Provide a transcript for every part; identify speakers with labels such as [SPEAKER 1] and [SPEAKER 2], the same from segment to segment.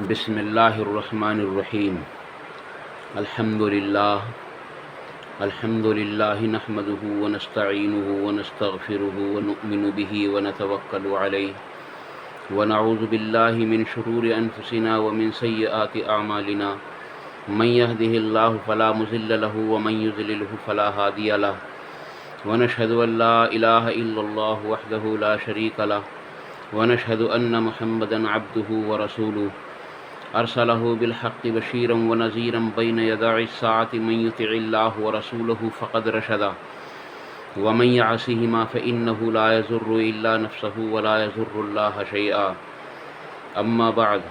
[SPEAKER 1] بسم اللہ الرحمن الرحیم الحمد للہ نحمده ونستعینه ونستغفره ونؤمن به ونتوکل علیہ ونعوذ باللہ من شرور انفسنا ومن سیئات اعمالنا من يهده اللہ فلا مضل له ومن يضلله فلا هادی له ونشهد ان لا الہ الا اللہ وحدہ لا شریک له ونشهد ان محمدا عبده ورسوله ارسلہ بالحق بشیرا ونذیرا بین یدائی الساعة من یطع اللہ ورسولہ فقد رشدا ومن یعصہما فإنہ لا یضر الا نفسہ ولا یضر اللہ شیئا اما بعد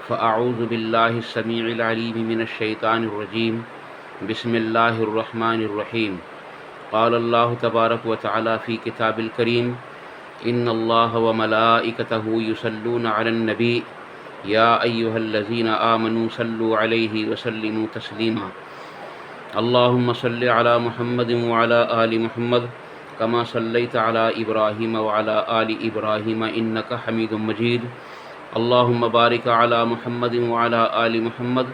[SPEAKER 1] فاعوذ باللہ السمیع العلیم من الشیطان الرجیم بسم اللہ الرحمن الرحیم قال اللہ تبارک وتعالی فی کتاب الکریم ان اللہ وملائکتہ یصلون علی النبی یا ایہا الذین آمنوا صلوا علیہ وسلموا تسلیما اللہم صل علی محمد وعلی آل محمد کما صلیت علی ابراہیم وعلی آل ابراہیم انکا حمید مجید اللہم بارک علی محمد وعلی آل محمد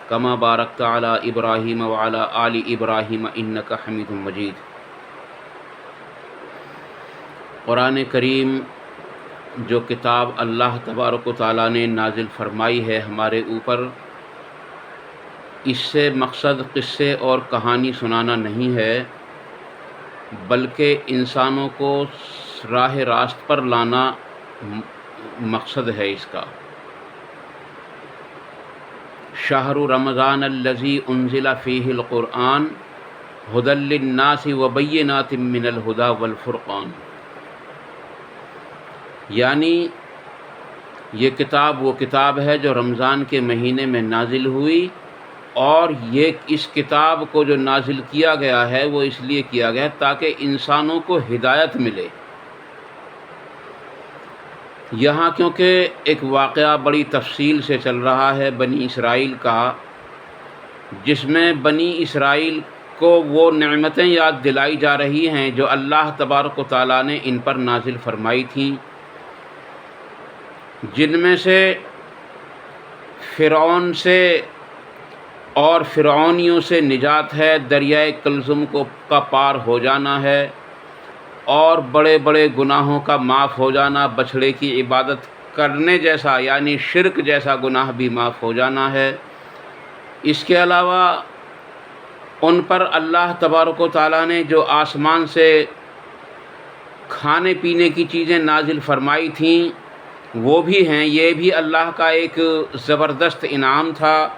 [SPEAKER 1] کما بارکت علی ابراہیم وعلی آل ابراہیم انکا حمید مجید۔ قرآن کریم جو کتاب اللہ تبارک و تعالیٰ نے نازل فرمائی ہے ہمارے اوپر، اس سے مقصد قصے اور کہانی سنانا نہیں ہے، بلکہ انسانوں کو راہ راست پر لانا مقصد ہے اس کا۔ شہر رمضان الذی انزل فیہ القرآن ھدی للناس وبینات من الھدی والفرقان، یعنی یہ کتاب وہ کتاب ہے جو رمضان کے مہینے میں نازل ہوئی، اور اس کتاب کو جو نازل کیا گیا ہے وہ اس لیے کیا گیا تاکہ انسانوں کو ہدایت ملے۔ یہاں کیونکہ ایک واقعہ بڑی تفصیل سے چل رہا ہے بنی اسرائیل کا، جس میں بنی اسرائیل کو وہ نعمتیں یاد دلائی جا رہی ہیں جو اللہ تبارک و تعالیٰ نے ان پر نازل فرمائی تھیں، جن میں سے فرعون سے اور فرعونیوں سے نجات ہے، دریائے کلثم کا پار ہو جانا ہے، اور بڑے بڑے گناہوں کا معاف ہو جانا، بچھڑے کی عبادت کرنے جیسا یعنی شرک جیسا گناہ بھی معاف ہو جانا ہے۔ اس کے علاوہ ان پر اللہ تبارک و تعالیٰ نے جو آسمان سے کھانے پینے کی چیزیں نازل فرمائی تھیں وہ بھی ہیں۔ یہ بھی اللہ کا ایک زبردست انعام تھا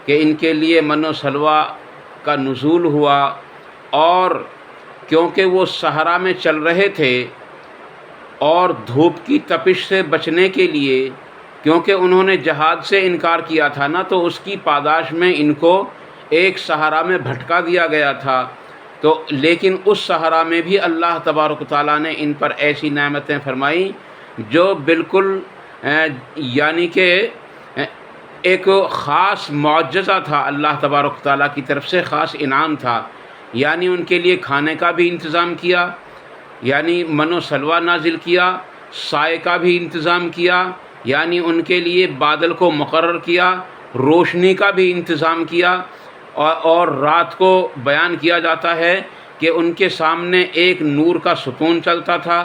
[SPEAKER 1] کہ ان کے لیے من و سلویٰ کا نزول ہوا، اور کیونکہ وہ صحرا میں چل رہے تھے اور دھوپ کی تپش سے بچنے کے لیے، کیونکہ انہوں نے جہاد سے انکار کیا تھا نا، تو اس کی پاداش میں ان کو ایک صحرا میں بھٹکا دیا گیا تھا، تو لیکن اس صحرا میں بھی اللہ تبارک و تعالیٰ نے ان پر ایسی نعمتیں فرمائیں جو بالکل یعنی کہ ایک خاص معجزہ تھا، اللہ تبارک و تعالیٰ کی طرف سے خاص انعام تھا۔ یعنی ان کے لیے کھانے کا بھی انتظام کیا، یعنی من و سلویٰ نازل کیا، سائے کا بھی انتظام کیا، یعنی ان کے لیے بادل کو مقرر کیا، روشنی کا بھی انتظام کیا، اور رات کو بیان کیا جاتا ہے کہ ان کے سامنے ایک نور کا ستون چلتا تھا،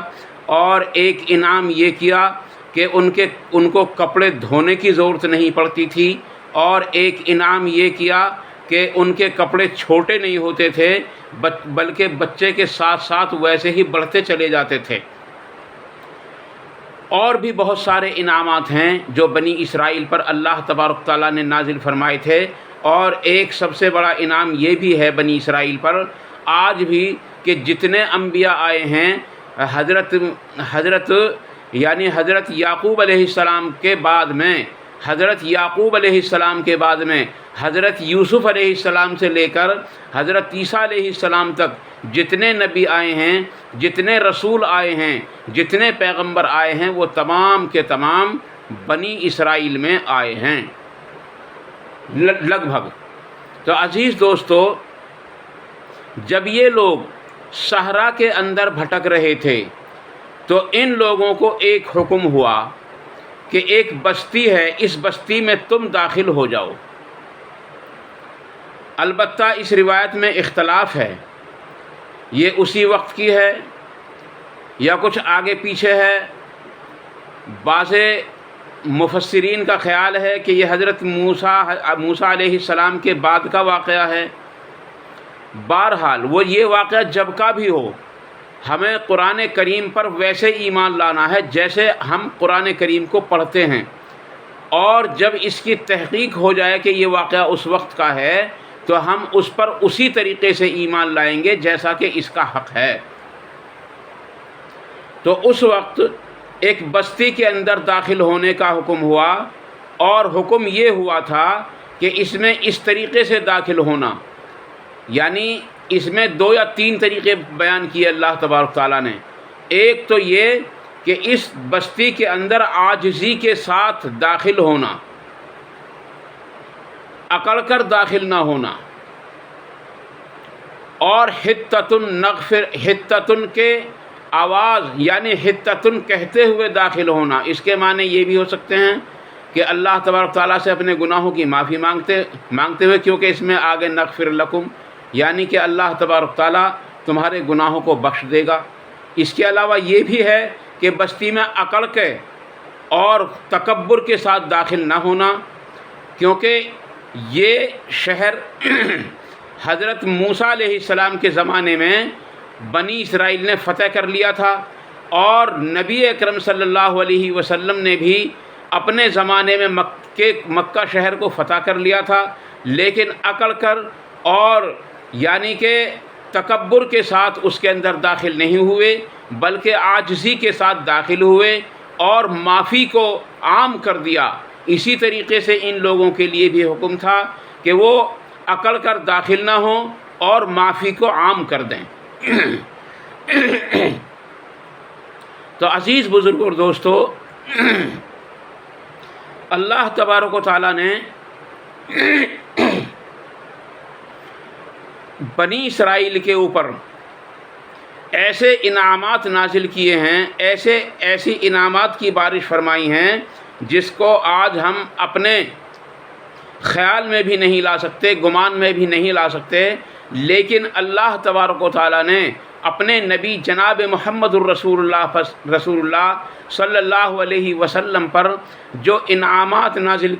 [SPEAKER 1] اور ایک انعام یہ کیا کہ ان کو کپڑے دھونے کی ضرورت نہیں پڑتی تھی، اور ایک انعام یہ کیا کہ ان کے کپڑے چھوٹے نہیں ہوتے تھے بلکہ بچے کے ساتھ ساتھ ویسے ہی بڑھتے چلے جاتے تھے۔ اور بھی بہت سارے انعامات ہیں جو بنی اسرائیل پر اللہ تبارک تعالیٰ نے نازل فرمائے تھے، اور ایک سب سے بڑا انعام یہ بھی ہے بنی اسرائیل پر آج بھی کہ جتنے انبیاء آئے ہیں، حضرت یعقوب علیہ السلام کے بعد میں، حضرت یعقوب علیہ السلام کے بعد میں حضرت یوسف علیہ السلام سے لے کر حضرت عیسیٰ علیہ السلام تک جتنے نبی آئے ہیں، جتنے رسول آئے ہیں، جتنے پیغمبر آئے ہیں، وہ تمام کے تمام بنی اسرائیل میں آئے ہیں لگ بھگ۔ تو عزیز دوستو، جب یہ لوگ صحرا کے اندر بھٹک رہے تھے تو ان لوگوں کو ایک حکم ہوا کہ ایک بستی ہے، اس بستی میں تم داخل ہو جاؤ۔ البتہ اس روایت میں اختلاف ہے، یہ اسی وقت کی ہے یا کچھ آگے پیچھے ہے۔ بعض مفسرین کا خیال ہے کہ یہ حضرت موسیٰ علیہ السلام کے بعد کا واقعہ ہے۔ بہرحال وہ یہ واقعہ جب کا بھی ہو، ہمیں قرآن کریم پر ویسے ایمان لانا ہے جیسے ہم قرآن کریم کو پڑھتے ہیں، اور جب اس کی تحقیق ہو جائے کہ یہ واقعہ اس وقت کا ہے تو ہم اس پر اسی طریقے سے ایمان لائیں گے جیسا کہ اس کا حق ہے۔ تو اس وقت ایک بستی کے اندر داخل ہونے کا حکم ہوا، اور حکم یہ ہوا تھا کہ اس میں اس طریقے سے داخل ہونا، یعنی اس میں 2 یا 3 طریقے بیان کیے اللہ تبارک تعالیٰ نے۔ ایک تو یہ کہ اس بستی کے اندر عاجزی کے ساتھ داخل ہونا، اکڑ کر داخل نہ ہونا، اور حتتن کے آواز یعنی حتتن کہتے ہوئے داخل ہونا۔ اس کے معنی یہ بھی ہو سکتے ہیں کہ اللہ تبارک تعالیٰ سے اپنے گناہوں کی معافی مانگتے ہوئے، کیونکہ اس میں آگے نغفر لکم یعنی کہ اللہ تبارک تعالیٰ تمہارے گناہوں کو بخش دے گا۔ اس کے علاوہ یہ بھی ہے کہ بستی میں اکڑ کے اور تکبر کے ساتھ داخل نہ ہونا، کیونکہ یہ شہر حضرت موسیٰ علیہ السلام کے زمانے میں بنی اسرائیل نے فتح کر لیا تھا، اور نبی اکرم صلی اللہ علیہ وسلم نے بھی اپنے زمانے میں مکہ شہر کو فتح کر لیا تھا، لیکن اکڑ کر اور یعنی کہ تکبر کے ساتھ اس کے اندر داخل نہیں ہوئے، بلکہ عاجزی کے ساتھ داخل ہوئے اور معافی کو عام کر دیا۔ اسی طریقے سے ان لوگوں کے لیے بھی حکم تھا کہ وہ اکڑ کر داخل نہ ہوں اور معافی کو عام کر دیں۔ تو عزیز بزرگ اور دوستو، اللہ تبارک و تعالیٰ نے بنی اسرائیل کے اوپر ایسے انعامات نازل کیے ہیں، ایسی انعامات کی بارش فرمائی ہیں جس کو آج ہم اپنے خیال میں بھی نہیں لا سکتے، گمان میں بھی نہیں لا سکتے، لیکن اللہ تبارک و تعالیٰ نے اپنے نبی جناب محمد الرسول اللہ صلی اللہ علیہ وسلم پر جو انعامات نازل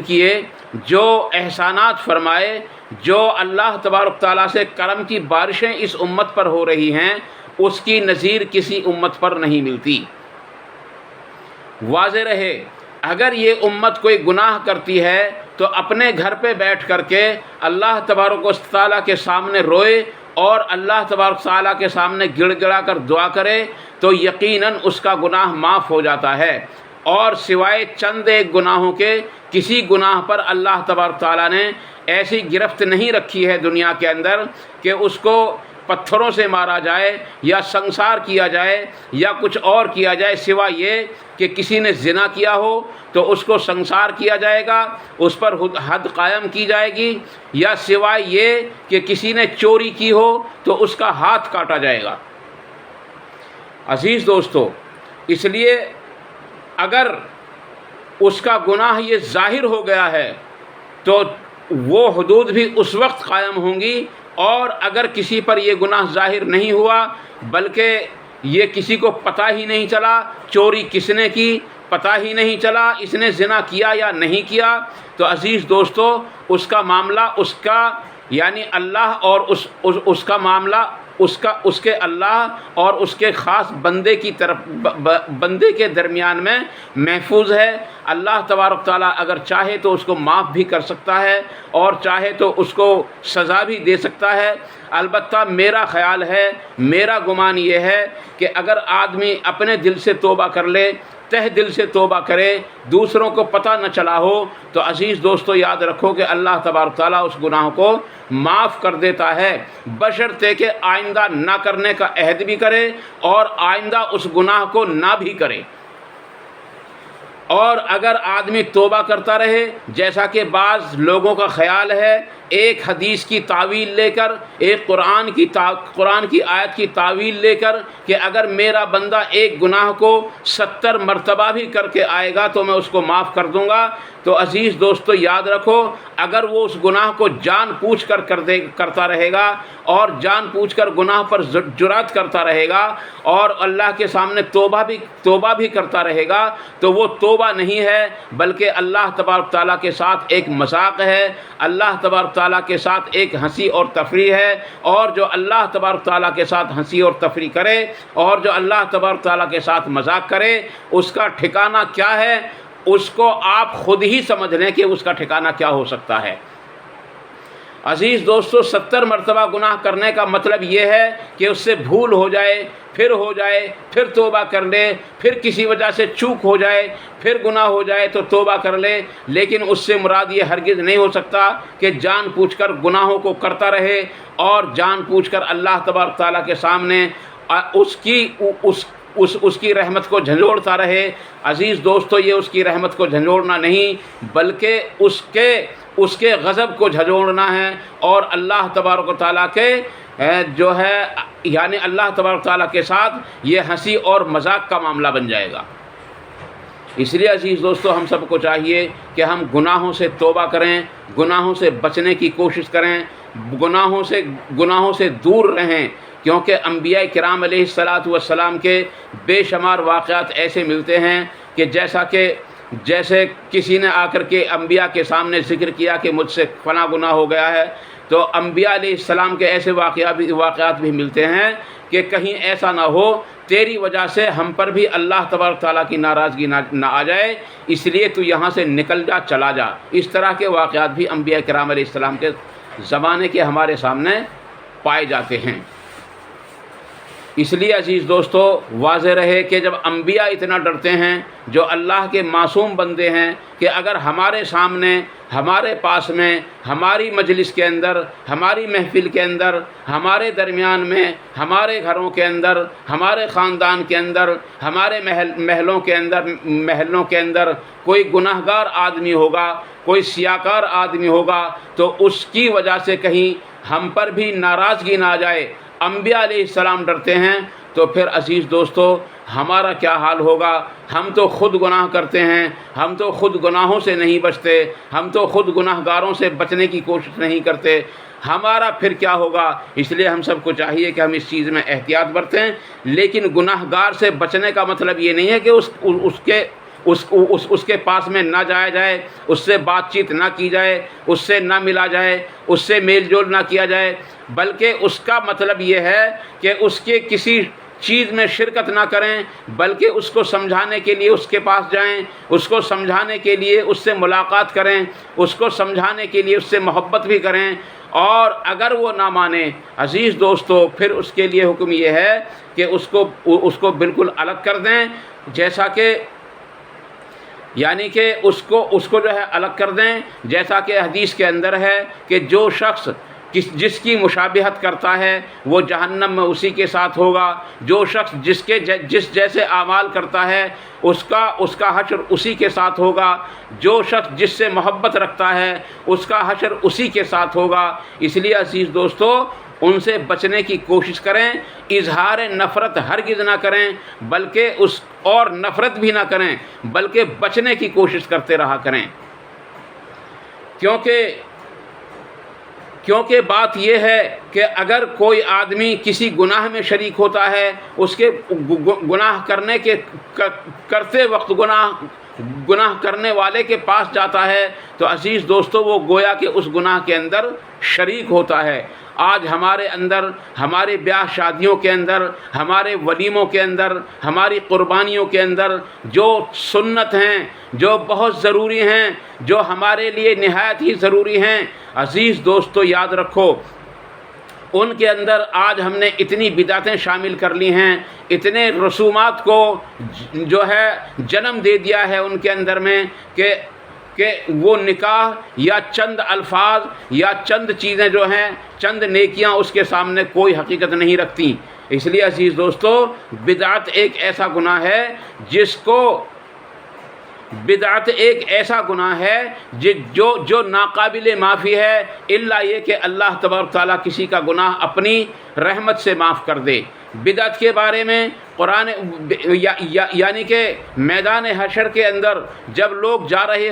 [SPEAKER 1] کیے جو احسانات فرمائے، جو اللہ تبارک تعالیٰ سے کرم کی بارشیں اس امت پر ہو رہی ہیں، اس کی نظیر کسی امت پر نہیں ملتی۔ واضح رہے، اگر یہ امت کوئی گناہ کرتی ہے تو اپنے گھر پہ بیٹھ کر کے اللہ تبارک و تعالیٰ کے سامنے روئے اور اللہ تبارک تعالیٰ کے سامنے گڑ گڑا کر دعا کرے تو یقیناً اس کا گناہ معاف ہو جاتا ہے، اور سوائے چند ایک گناہوں کے کسی گناہ پر اللہ تبارک تعالیٰ نے ایسی گرفت نہیں رکھی ہے دنیا کے اندر کہ اس کو پتھروں سے مارا جائے یا سنسار کیا جائے یا کچھ اور کیا جائے، سوائے یہ کہ کسی نے زنا کیا ہو تو اس کو سنسار کیا جائے گا، اس پر حد قائم کی جائے گی، یا سوائے یہ کہ کسی نے چوری کی ہو تو اس کا ہاتھ کاٹا جائے گا۔ عزیز دوستو، اس لیے اگر اس کا گناہ یہ ظاہر ہو گیا ہے تو وہ حدود بھی اس وقت قائم ہوں گی، اور اگر کسی پر یہ گناہ ظاہر نہیں ہوا بلکہ یہ کسی کو پتہ ہی نہیں چلا چوری کس نے کی، پتہ ہی نہیں چلا اس نے زنا کیا یا نہیں کیا، تو عزیز دوستو اس کا معاملہ اس کا یعنی اللہ اور اس کا معاملہ اس کے اللہ اور اس کے خاص بندے کے درمیان میں محفوظ ہے۔ اللہ تبارک تعالیٰ اگر چاہے تو اس کو معاف بھی کر سکتا ہے اور چاہے تو اس کو سزا بھی دے سکتا ہے۔ البتہ میرا خیال ہے، میرا گمان یہ ہے کہ اگر آدمی اپنے دل سے توبہ کر لے، تہ دل سے توبہ کرے، دوسروں کو پتہ نہ چلا ہو، تو عزیز دوستو یاد رکھو کہ اللہ تبارک تعالیٰ اس گناہ کو معاف کر دیتا ہے، بشرطے کہ آئندہ نہ کرنے کا عہد بھی کرے اور آئندہ اس گناہ کو نہ بھی کرے۔ اور اگر آدمی توبہ کرتا رہے، جیسا کہ بعض لوگوں کا خیال ہے ایک حدیث کی تعویل لے کر، ایک قرآن کی آیت کی تعویل لے کر کہ اگر میرا بندہ ایک گناہ کو 70 مرتبہ بھی کر کے آئے گا تو میں اس کو معاف کر دوں گا، تو عزیز دوستو یاد رکھو، اگر وہ اس گناہ کو جان بوجھ کر کرتا رہے گا اور جان بوجھ کر گناہ پر جرات کرتا رہے گا اور اللہ کے سامنے توبہ بھی کرتا رہے گا، تو وہ توبہ نہیں ہے بلکہ اللہ تبارک تعالیٰ کے ساتھ ایک مذاق ہے، اللہ تبارک تعالیٰ کے ساتھ ایک ہنسی اور تفریح ہے، اور جو اللہ تبارک تعالیٰ کے ساتھ ہنسی اور تفریح کرے اور جو اللہ تبارک تعالیٰ کے ساتھ مذاق کرے، اس کا ٹھکانہ کیا ہے اس کو آپ خود ہی سمجھ لیں کہ اس کا ٹھکانہ کیا ہو سکتا ہے۔ عزیز دوستو، 70 مرتبہ گناہ کرنے کا مطلب یہ ہے کہ اس سے بھول ہو جائے، پھر توبہ کر لے، پھر کسی وجہ سے چوک ہو جائے، پھر گناہ ہو جائے تو توبہ کر لے، لیکن اس سے مراد یہ ہرگز نہیں ہو سکتا کہ جان بوجھ کر گناہوں کو کرتا رہے اور جان بوجھ کر اللہ تبارک تعالیٰ کے سامنے اس کی رحمت کو جھنجھوڑتا رہے۔ عزیز دوستو، یہ اس کی رحمت کو جھنجھوڑنا نہیں بلکہ اس کے غضب کو جھنجھوڑنا ہے، اور اللہ تبارک و تعالیٰ کے جو ہے یعنی اللہ تبارک تعالیٰ کے ساتھ یہ ہنسی اور مذاق کا معاملہ بن جائے گا۔ اس لیے عزیز دوستو، ہم سب کو چاہیے کہ ہم گناہوں سے توبہ کریں، گناہوں سے بچنے کی کوشش کریں، گناہوں سے دور رہیں، کیونکہ انبیاء کرام علیہ السلام کے بے شمار واقعات ایسے ملتے ہیں کہ جیسے کسی نے آ کر کے انبیاء کے سامنے ذکر کیا کہ مجھ سے فلاں گناہ ہو گیا ہے، تو انبیاء علیہ السلام کے ایسے واقعات بھی ملتے ہیں کہ کہیں ایسا نہ ہو تیری وجہ سے ہم پر بھی اللہ تبارک تعالیٰ کی ناراضگی نہ آ جائے، اس لیے تو یہاں سے نکل جا، چلا جا۔ اس طرح کے واقعات بھی انبیاء کرام علیہ السلام کے زمانے کے ہمارے سامنے پائے جاتے ہیں۔ اس لیے عزیز دوستو، واضح رہے کہ جب انبیاء اتنا ڈرتے ہیں، جو اللہ کے معصوم بندے ہیں، کہ اگر ہمارے سامنے، ہمارے پاس میں، ہماری مجلس کے اندر، ہماری محفل کے اندر، ہمارے درمیان میں، ہمارے گھروں کے اندر، ہمارے خاندان کے اندر، ہمارے محلوں کے اندر کوئی گناہ گار آدمی ہوگا، کوئی سیاکار آدمی ہوگا، تو اس کی وجہ سے کہیں ہم پر بھی ناراضگی نہ آ جائے۔ انبیاء علیہ السلام ڈرتے ہیں تو پھر عزیز دوستو ہمارا کیا حال ہوگا؟ ہم تو خود گناہ کرتے ہیں، ہم تو خود گناہوں سے نہیں بچتے، ہم تو خود گناہ گاروں سے بچنے کی کوشش نہیں کرتے، ہمارا پھر کیا ہوگا؟ اس لیے ہم سب کو چاہیے کہ ہم اس چیز میں احتیاط برتیں، لیکن گناہ گار سے بچنے کا مطلب یہ نہیں ہے کہ اس کے پاس میں نہ جایا جائے، اس سے بات چیت نہ کی جائے، اس سے نہ ملا جائے، اس سے میل جول نہ کیا جائے، بلکہ اس کا مطلب یہ ہے کہ اس کے کسی چیز میں شرکت نہ کریں، بلکہ اس کو سمجھانے کے لیے اس کے پاس جائیں، اس کو سمجھانے کے لیے اس سے ملاقات کریں، اس کو سمجھانے کے لیے اس سے محبت بھی کریں، اور اگر وہ نہ مانے عزیز دوستو پھر اس کے لیے حکم یہ ہے کہ اس کو بالکل الگ کر دیں، جیسا کہ یعنی کہ اس کو جو ہے الگ کر دیں، جیسا کہ حدیث کے اندر ہے کہ جو شخص جس کی مشابہت کرتا ہے وہ جہنم میں اسی کے ساتھ ہوگا، جو شخص جس جیسے اعمال کرتا ہے اس کا حشر اسی کے ساتھ ہوگا، جو شخص جس سے محبت رکھتا ہے اس کا حشر اسی کے ساتھ ہوگا۔ اس لیے عزیز دوستو ان سے بچنے کی کوشش کریں، اظہار نفرت ہرگز نہ کریں، بلکہ اور نفرت بھی نہ کریں، بلکہ بچنے کی کوشش کرتے رہا کریں، کیونکہ بات یہ ہے کہ اگر کوئی آدمی کسی گناہ میں شریک ہوتا ہے، اس کے گناہ کرتے وقت گناہ کرنے والے کے پاس جاتا ہے، تو عزیز دوستو وہ گویا کہ اس گناہ کے اندر شریک ہوتا ہے۔ آج ہمارے اندر، ہمارے بیاہ شادیوں کے اندر، ہمارے ولیموں کے اندر، ہماری قربانیوں کے اندر جو سنت ہیں، جو بہت ضروری ہیں، جو ہمارے لیے نہایت ہی ضروری ہیں، عزیز دوستو یاد رکھو ان کے اندر آج ہم نے اتنی بدعتیں شامل کر لی ہیں، اتنے رسومات کو جو ہے جنم دے دیا ہے ان کے اندر میں کہ وہ نکاح یا چند الفاظ یا چند چیزیں جو ہیں، چند نیکیاں اس کے سامنے کوئی حقیقت نہیں رکھتی۔ اس لیے عزیز دوستو بدعت ایک ایسا گناہ ہے جس کو بدعت ایک ایسا گناہ ہے جو ناقابل معافی ہے، الا یہ کہ اللہ تبارک تعالیٰ کسی کا گناہ اپنی رحمت سے معاف کر دے۔ بدعت کے بارے میں قرآن یعنی کہ میدان حشر کے اندر جب لوگ جا رہے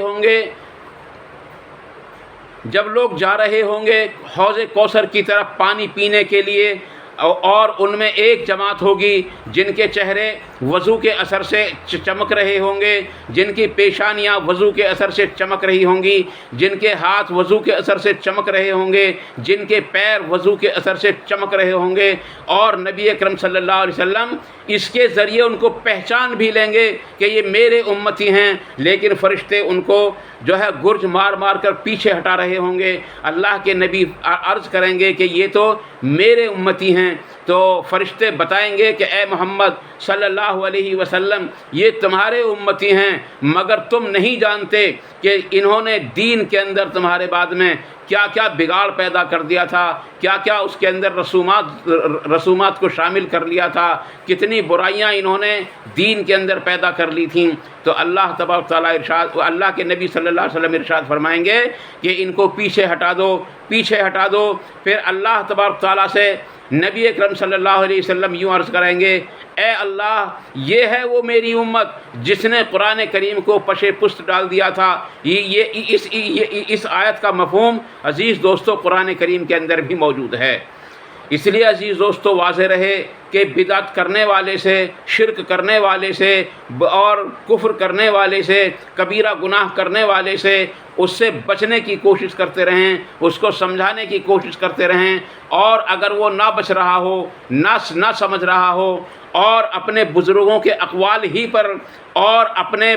[SPEAKER 1] ہوں گے حوض کوثر کی طرف پانی پینے کے لیے، اور ان میں ایک جماعت ہوگی جن کے چہرے وضو کے اثر سے چمک رہے ہوں گے، جن کی پیشانیاں وضو کے اثر سے چمک رہی ہوں گی، جن کے ہاتھ وضو کے اثر سے چمک رہے ہوں گے، جن کے پیر وضو کے اثر سے چمک رہے ہوں گے، اور نبی اکرم صلی اللہ علیہ وسلم اس کے ذریعے ان کو پہچان بھی لیں گے کہ یہ میرے امتی ہیں، لیکن فرشتے ان کو جو ہے گرج مار مار کر پیچھے ہٹا رہے ہوں گے۔ اللہ کے نبی عرض کریں گے کہ یہ تو میرے امتی ہیں، تو فرشتے بتائیں گے کہ اے محمد صلی اللہ علیہ وسلم یہ تمہارے امتی ہیں، مگر تم نہیں جانتے کہ انہوں نے دین کے اندر تمہارے بعد میں کیا کیا بگاڑ پیدا کر دیا تھا، کیا کیا اس کے اندر رسومات کو شامل کر لیا تھا، کتنی برائیاں انہوں نے دین کے اندر پیدا کر لی تھیں۔ تو اللہ تبارک تعالیٰ اللہ کے نبی صلی اللہ علیہ وسلم ارشاد فرمائیں گے کہ ان کو پیچھے ہٹا دو۔ پھر اللہ تبارک تعالیٰ سے نبی اکرم صلی اللہ علیہ وسلم یوں عرض کریں گے، اے اللہ یہ ہے وہ میری امت جس نے قرآن کریم کو پش پشت ڈال دیا تھا۔ اس آیت کا مفہوم عزیز دوستو قرآن کریم کے اندر بھی موجود ہے۔ اس لیے عزیز دوستو واضح رہے کہ بدعت کرنے والے سے، شرک کرنے والے سے اور کفر کرنے والے سے، کبیرہ گناہ کرنے والے سے اس سے بچنے کی کوشش کرتے رہیں، اس کو سمجھانے کی کوشش کرتے رہیں، اور اگر وہ نہ بچ رہا ہو، نہ سمجھ رہا ہو، اور اپنے بزرگوں کے اقوال ہی پر اور اپنے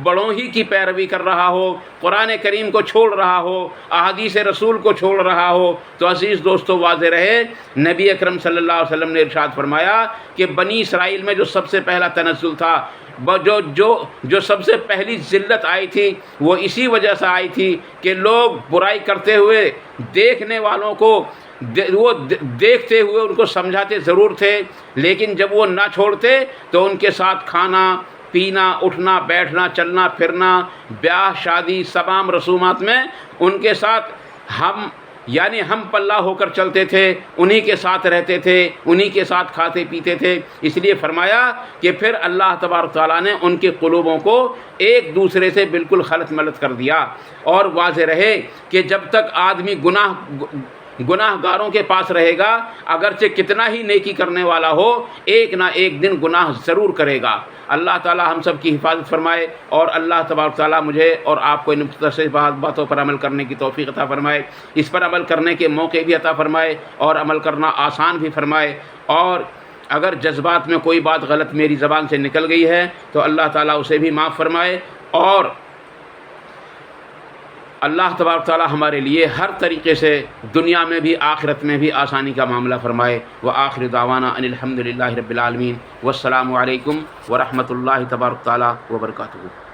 [SPEAKER 1] بڑوں ہی کی پیروی کر رہا ہو، قرآن کریم کو چھوڑ رہا ہو، احادیث رسول کو چھوڑ رہا ہو، تو عزیز دوستو واضح رہے نبی اکرم صلی اللہ علیہ وسلم نے ارشاد فرمایا کہ بنی اسرائیل میں جو سب سے پہلا تنزل تھا، جو سب سے پہلی ذلت آئی تھی، وہ اسی وجہ سے آئی تھی کہ لوگ برائی کرتے ہوئے دیکھنے والوں کو وہ دیکھتے ہوئے ان کو سمجھاتے ضرور تھے، لیکن جب وہ نہ چھوڑتے تو ان کے ساتھ کھانا پینا، اٹھنا بیٹھنا، چلنا پھرنا، بیاہ شادی، تمام رسومات میں ان کے ساتھ ہم پلہ ہو کر چلتے تھے، انہی کے ساتھ رہتے تھے، انہی کے ساتھ کھاتے پیتے تھے۔ اس لیے فرمایا کہ پھر اللہ تبارک تعالیٰ نے ان کے قلوبوں کو ایک دوسرے سے بالکل خلط ملط کر دیا۔ اور واضح رہے کہ جب تک آدمی گناہ گاروں کے پاس رہے گا، اگرچہ کتنا ہی نیکی کرنے والا ہو، ایک نہ ایک دن گناہ ضرور کرے گا۔ اللہ تعالی ہم سب کی حفاظت فرمائے، اور اللہ تبارک تعالیٰ مجھے اور آپ کو ان مختصر باتوں پر عمل کرنے کی توفیق عطا فرمائے، اس پر عمل کرنے کے موقع بھی عطا فرمائے، اور عمل کرنا آسان بھی فرمائے۔ اور اگر جذبات میں کوئی بات غلط میری زبان سے نکل گئی ہے تو اللہ تعالیٰ اسے بھی معاف فرمائے، اور اللہ تبارک تعالیٰ ہمارے لیے ہر طریقے سے دنیا میں بھی آخرت میں بھی آسانی کا معاملہ فرمائے۔ وآخر دعوانا ان الحمد للہ رب العالمین، والسلام علیکم ورحمۃ اللہ تبارک تعالیٰ وبرکاتہ۔